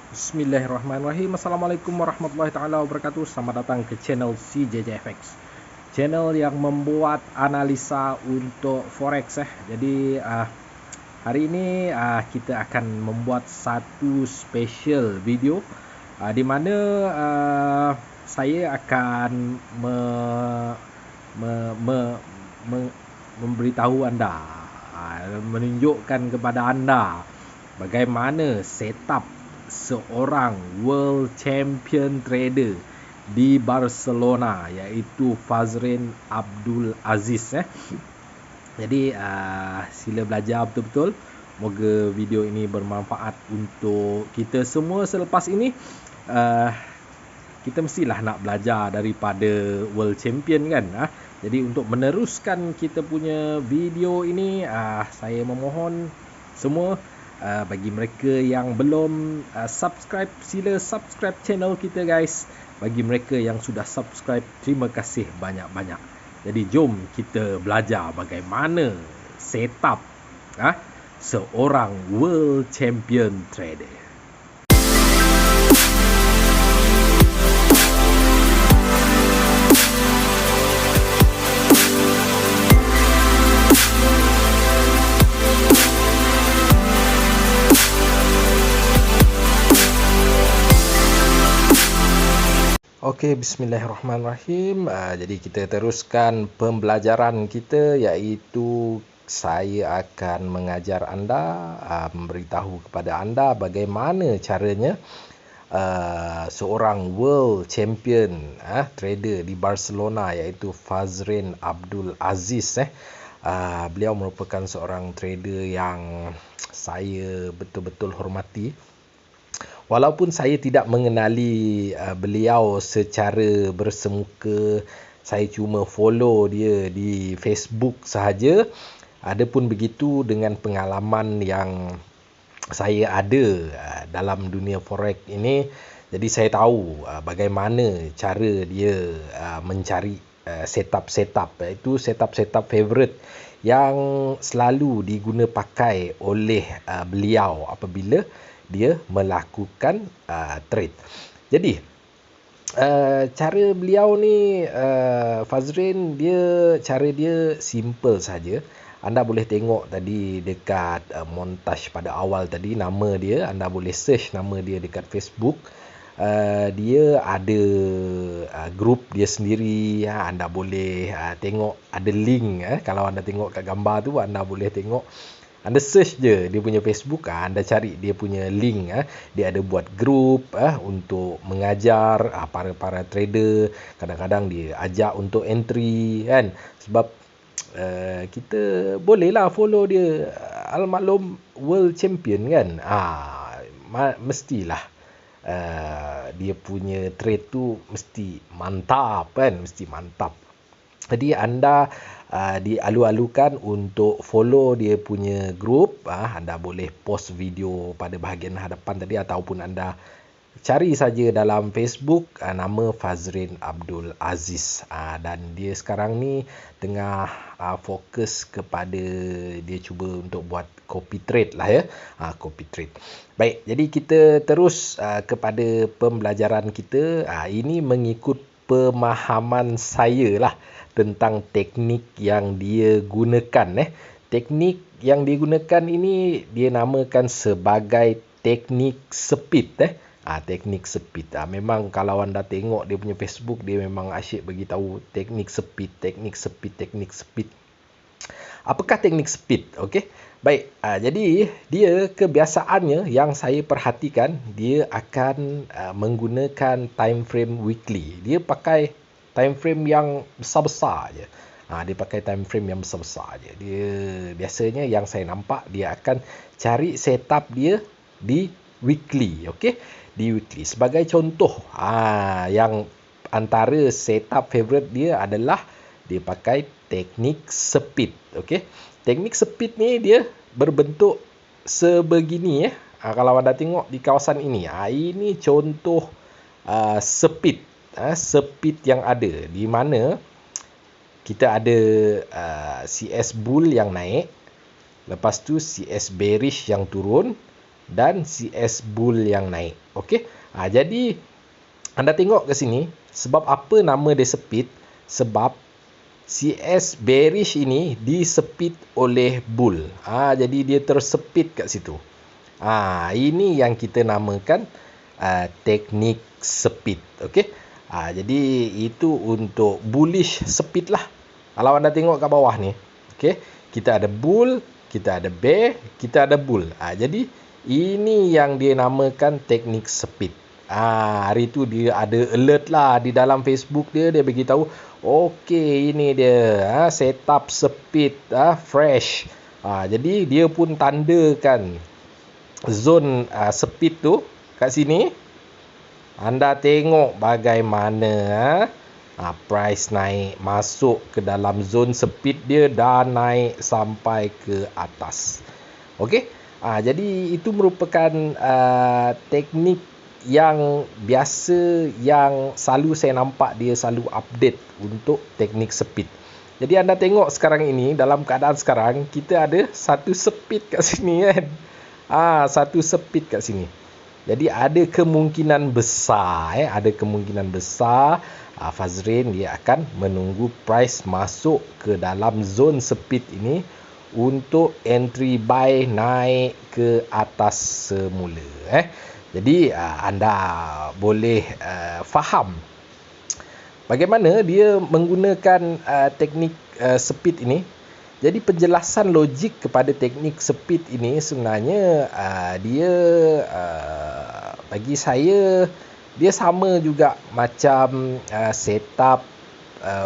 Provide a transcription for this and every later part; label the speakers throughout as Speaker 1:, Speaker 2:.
Speaker 1: Bismillahirrahmanirrahim. Assalamualaikum warahmatullahi taala wabarakatuh. Selamat datang ke channel CJJFX. Channel yang membuat analisa untuk forex. Jadi hari ini kita akan membuat satu special video di mana saya akan memberitahu anda, menunjukkan kepada anda bagaimana setup seorang world champion trader di Barcelona, iaitu Fazrin Abdul Aziz. Jadi sila belajar betul-betul. Moga video ini bermanfaat untuk kita semua. Selepas ini kita mestilah nak belajar daripada world champion kan. Jadi untuk meneruskan kita punya video ini, saya memohon semua, bagi mereka yang belum subscribe, sila subscribe channel kita guys. Bagi mereka yang sudah subscribe, terima kasih banyak-banyak. Jadi jom kita belajar bagaimana setup seorang world champion trader. Okey, bismillahirrahmanirrahim. Jadi kita teruskan pembelajaran kita, iaitu saya akan mengajar anda, memberitahu kepada anda bagaimana caranya seorang world champion trader di Barcelona, iaitu Fazrin Abdul Aziz. Beliau merupakan seorang trader yang saya betul-betul hormati. Walaupun saya tidak mengenali beliau secara bersemuka, saya cuma follow dia di Facebook sahaja. Adapun begitu, dengan pengalaman yang saya ada dalam dunia forex ini, jadi saya tahu bagaimana cara dia mencari setup-setup, iaitu setup-setup favorite yang selalu diguna pakai oleh beliau apabila dia melakukan trade. Jadi cara beliau ni, Fazrin, cara dia simple saja. Anda boleh tengok tadi dekat montaj pada awal tadi, nama dia, anda boleh search nama dia dekat Facebook. Dia ada grup dia sendiri, anda boleh tengok ada link. Kalau anda tengok kat gambar tu, anda boleh tengok. Anda search je dia punya Facebook, anda cari dia punya link. Dia ada buat grup untuk mengajar para trader. Kadang-kadang dia ajak untuk entry kan. Sebab kita bolehlah follow dia. Al-maklum world champion kan. Mestilah dia punya trade tu mesti mantap kan, mesti mantap. Jadi anda dialu-alukan untuk follow dia punya grup. Anda boleh post video pada bahagian hadapan tadi, ataupun anda cari saja dalam Facebook nama Fazrin Abdul Aziz. Dan dia sekarang ni tengah fokus kepada, dia cuba untuk buat copy trade lah copy trade. Baik, jadi kita terus kepada pembelajaran kita. Ini mengikut pemahaman saya lah tentang teknik yang dia gunakan. Teknik yang digunakan ini dia namakan sebagai teknik speed. Teknik speed. Memang kalau anda tengok dia punya Facebook, dia memang asyik bagi tahu teknik speed, teknik speed, teknik speed. Apakah teknik speed? Okey. Baik, jadi dia kebiasaannya yang saya perhatikan, dia akan menggunakan time frame weekly. Dia pakai time frame yang besar-besar je. Dia pakai time frame yang besar-besar je. Dia biasanya yang saya nampak, dia akan cari setup dia di weekly. Okey, di weekly. Sebagai contoh, yang antara setup favorite dia adalah dia pakai teknik speed. Okey, teknik speed ni dia berbentuk sebegini. Kalau anda tengok di kawasan ini, ini contoh speed. Speed yang ada, di mana kita ada CS bull yang naik, lepas tu CS bearish yang turun, dan CS bull yang naik. Okey. Jadi anda tengok ke sini, sebab apa nama dia speed? Sebab CS bearish ini disepit oleh bull. Jadi dia tersepit kat situ. Ini yang kita namakan teknik speed. Okey. Jadi itu untuk bullish speed lah. Kalau anda tengok kat bawah ni, okey, kita ada bull, kita ada bear, kita ada bull. Jadi ini yang dia namakan teknik speed. Hari tu dia ada alert lah di dalam Facebook dia beritahu, okey, ini dia setup speed fresh. Jadi dia pun tandakan zone speed tu kat sini. Anda tengok bagaimana price naik masuk ke dalam zone speed dia dan naik sampai ke atas. Okey. Jadi itu merupakan teknik yang biasa, yang selalu saya nampak dia selalu update untuk teknik speed. Jadi anda tengok sekarang ini, dalam keadaan sekarang kita ada satu speed kat sini kan. Satu speed kat sini. Jadi ada kemungkinan besar Fazrin dia akan menunggu price masuk ke dalam zone speed ini untuk entry buy naik ke atas semula. Jadi anda boleh faham bagaimana dia menggunakan teknik speed ini. Jadi penjelasan logik kepada teknik speed ini sebenarnya dia bagi saya dia sama juga macam setup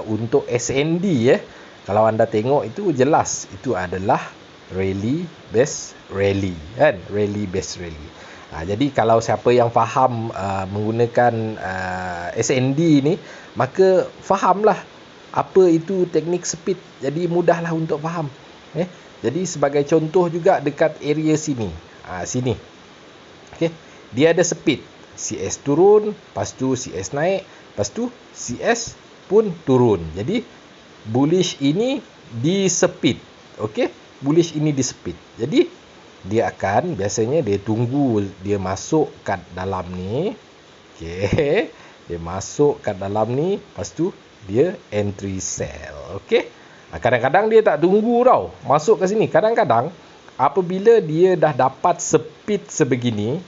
Speaker 1: untuk SND. Kalau anda tengok itu jelas itu adalah rally based rally kan, rally based rally. Jadi kalau siapa yang faham menggunakan SND ni, maka fahamlah apa itu teknik speed. Jadi mudahlah untuk faham. Jadi sebagai contoh juga dekat area sini. Sini. Okey. Dia ada speed. CS turun, lepas tu CS naik, lepas tu CS pun turun. Jadi bullish ini di speed. Okey. Bullish ini di speed. Jadi dia akan biasanya dia tunggu dia masuk kat dalam ni. Okey. Dia masuk kat dalam ni, lepas tu dia entry sell. Okey. Kadang-kadang dia tak tunggu tau masuk ke sini. Kadang-kadang apabila dia dah dapat speed sebegini,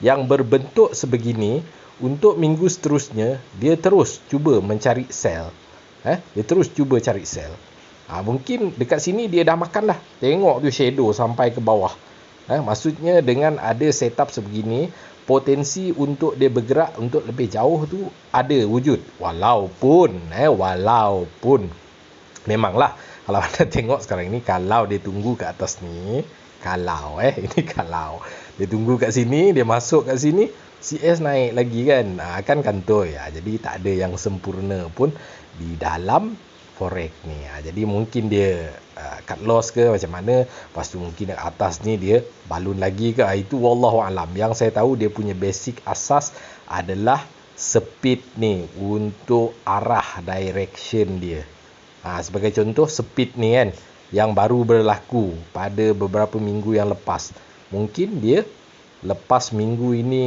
Speaker 1: yang berbentuk sebegini, untuk minggu seterusnya dia terus cuba mencari sell. Dia terus cuba cari sell. Mungkin dekat sini dia dah makan dah. Tengok tu shadow sampai ke bawah. Maksudnya dengan ada setup sebegini, potensi untuk dia bergerak untuk lebih jauh tu ada wujud. Walaupun memanglah kalau anda tengok sekarang ni, kalau dia tunggu kat atas ni, ini kalau dia tunggu kat sini, dia masuk kat sini, CS naik lagi kan, kan kantoi. Jadi tak ada yang sempurna pun di dalam forex ni. Jadi mungkin dia cut loss ke macam mana, lepas tu mungkin atas ni dia balun lagi ke, itu wallahu alam. Yang saya tahu dia punya basic asas adalah speed ni untuk arah direction dia. Sebagai contoh speed ni kan, yang baru berlaku pada beberapa minggu yang lepas. Mungkin dia lepas minggu ini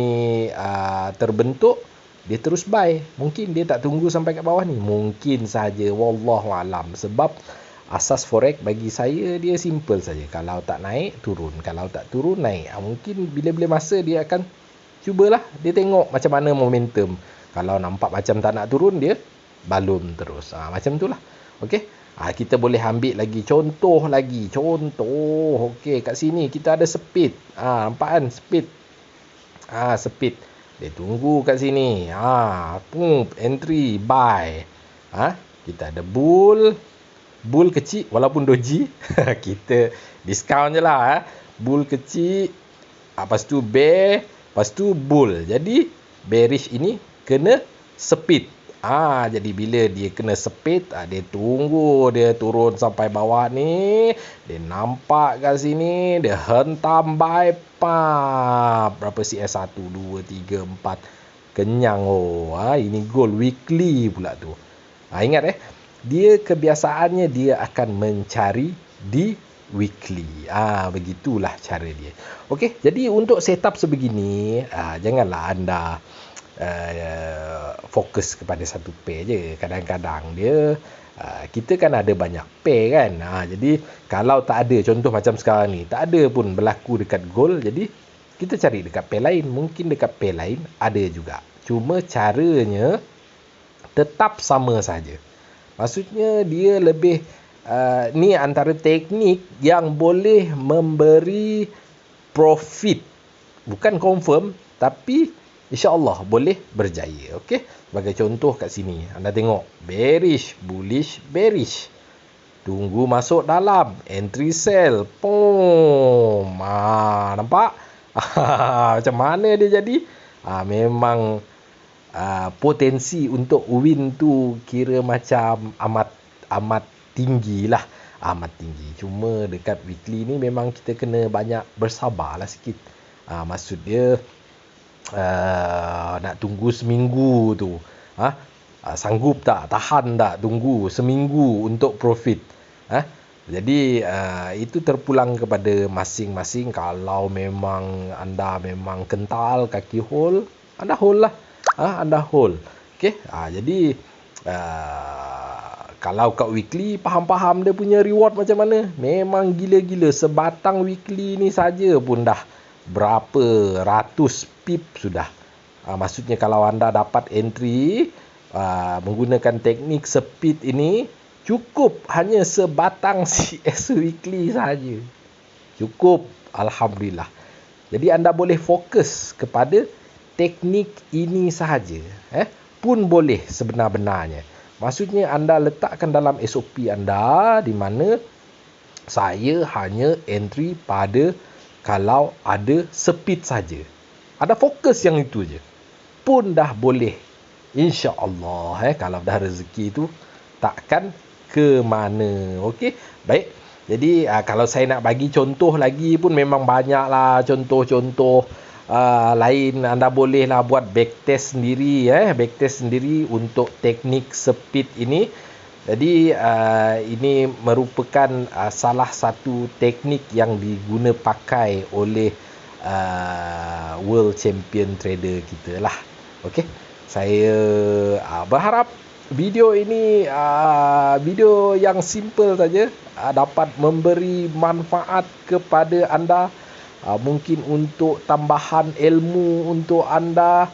Speaker 1: terbentuk, dia terus buy. Mungkin dia tak tunggu sampai kat bawah ni. Mungkin saja, wallahu alam. Sebab asas forex bagi saya dia simple saja. Kalau tak naik, turun. Kalau tak turun, naik. Mungkin bila-bila masa dia akan cubalah. Dia tengok macam mana momentum. Kalau nampak macam tak nak turun, dia balon terus. Macam tu lah. Okey. Kita boleh ambil lagi contoh lagi. Okey, kat sini kita ada speed. Nampak kan speed. Speed. Dia tunggu kat sini. Entry, buy. Kita ada bull. Bull kecil walaupun doji. Kita discount je lah. Bull kecil. Lepas tu bear. Lepas tu bull. Jadi bearish ini kena speed. Jadi bila dia kena speed, dia tunggu dia turun sampai bawah ni, dia nampak kat sini, dia hentam buy, berapa CS 1 2 3 4, kenyang. Ini goal weekly pula tu. Ingat dia kebiasaannya dia akan mencari di weekly. Begitulah cara dia. Okey, jadi untuk setup sebegini, janganlah anda fokus kepada satu pair je. Kadang-kadang dia kita kan ada banyak pair kan. Jadi kalau tak ada, contoh macam sekarang ni, tak ada pun berlaku dekat gold, jadi kita cari dekat pair lain. Mungkin dekat pair lain ada juga. Cuma caranya tetap sama saja. Maksudnya dia lebih ni antara teknik yang boleh memberi profit. Bukan confirm, tapi insya-Allah boleh berjaya. Okey. Sebagai contoh kat sini, anda tengok bearish, bullish, bearish. Tunggu masuk dalam, entry sell. Pom. Nampak? Macam mana dia jadi? Memang potensi untuk win tu kira macam amat tinggi lah. Amat tinggi. Cuma dekat weekly ni memang kita kena banyak bersabarlah sikit. Maksud dia nak tunggu seminggu tu. Sanggup tak? Tahan tak tunggu seminggu untuk profit? Jadi itu terpulang kepada masing-masing. Kalau memang anda memang kental kaki hold, anda hold lah. Anda hold. Okey. Jadi kalau kat weekly, faham-faham dia punya reward macam mana. Memang gila-gila. Sebatang weekly ni saja pun dah berapa ratus pip sudah. Maksudnya kalau anda dapat entry menggunakan teknik speed ini, cukup hanya sebatang CS weekly saja. Cukup, alhamdulillah. Jadi anda boleh fokus kepada teknik ini sahaja. Pun boleh sebenar-benarnya. Maksudnya anda letakkan dalam SOP anda, di mana saya hanya entry pada kalau ada speed saja. Ada fokus yang itu je. Pun dah boleh. InsyaAllah kalau dah rezeki tu takkan ke mana. Okey. Baik. Jadi kalau saya nak bagi contoh lagi pun memang banyaklah contoh-contoh lain. Anda bolehlah buat backtest sendiri. Backtest sendiri untuk teknik speed ini. Jadi ini merupakan salah satu teknik yang diguna pakai oleh world champion trader kita lah. Okey. Saya berharap video ini video yang simple saja dapat memberi manfaat kepada anda. Mungkin untuk tambahan ilmu untuk anda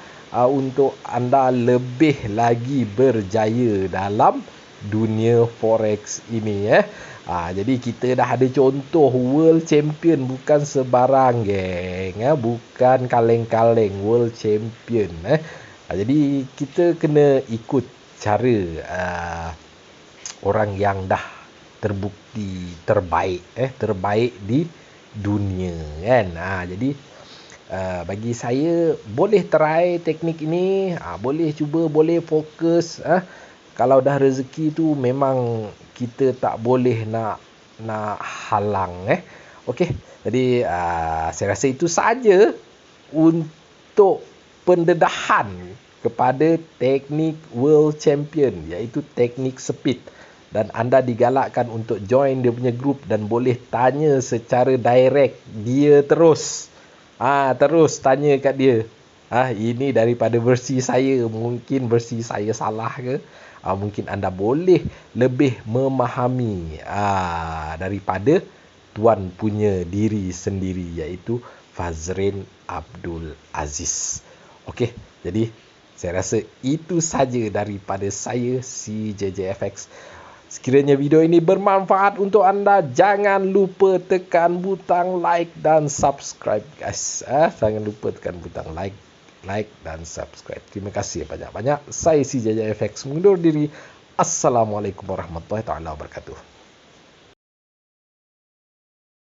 Speaker 1: lebih lagi berjaya dalam dunia forex ini. Jadi kita dah ada contoh world champion, bukan sebarang geng, bukan kaleng-kaleng, world champion. Jadi kita kena ikut cara orang yang dah terbukti terbaik di dunia kan. Jadi bagi saya boleh try teknik ini, boleh cuba, boleh fokus. Kalau dah rezeki tu memang kita tak boleh nak halang. Okey. Jadi saya rasa itu saja untuk pendedahan kepada teknik world champion, iaitu teknik speed. Dan anda digalakkan untuk join dia punya group dan boleh tanya secara direct dia terus. Terus tanya kat dia. Ini daripada versi saya, mungkin versi saya salah ke? Mungkin anda boleh lebih memahami daripada tuan punya diri sendiri, iaitu Fazrin Abdul Aziz. Okey, jadi saya rasa itu saja daripada saya, CJJFX. Sekiranya video ini bermanfaat untuk anda, jangan lupa tekan butang like dan subscribe guys. Jangan lupa tekan butang like dan subscribe. Terima kasih banyak-banyak. Saya CJJFX mengundur diri. Assalamualaikum warahmatullahi wabarakatuh.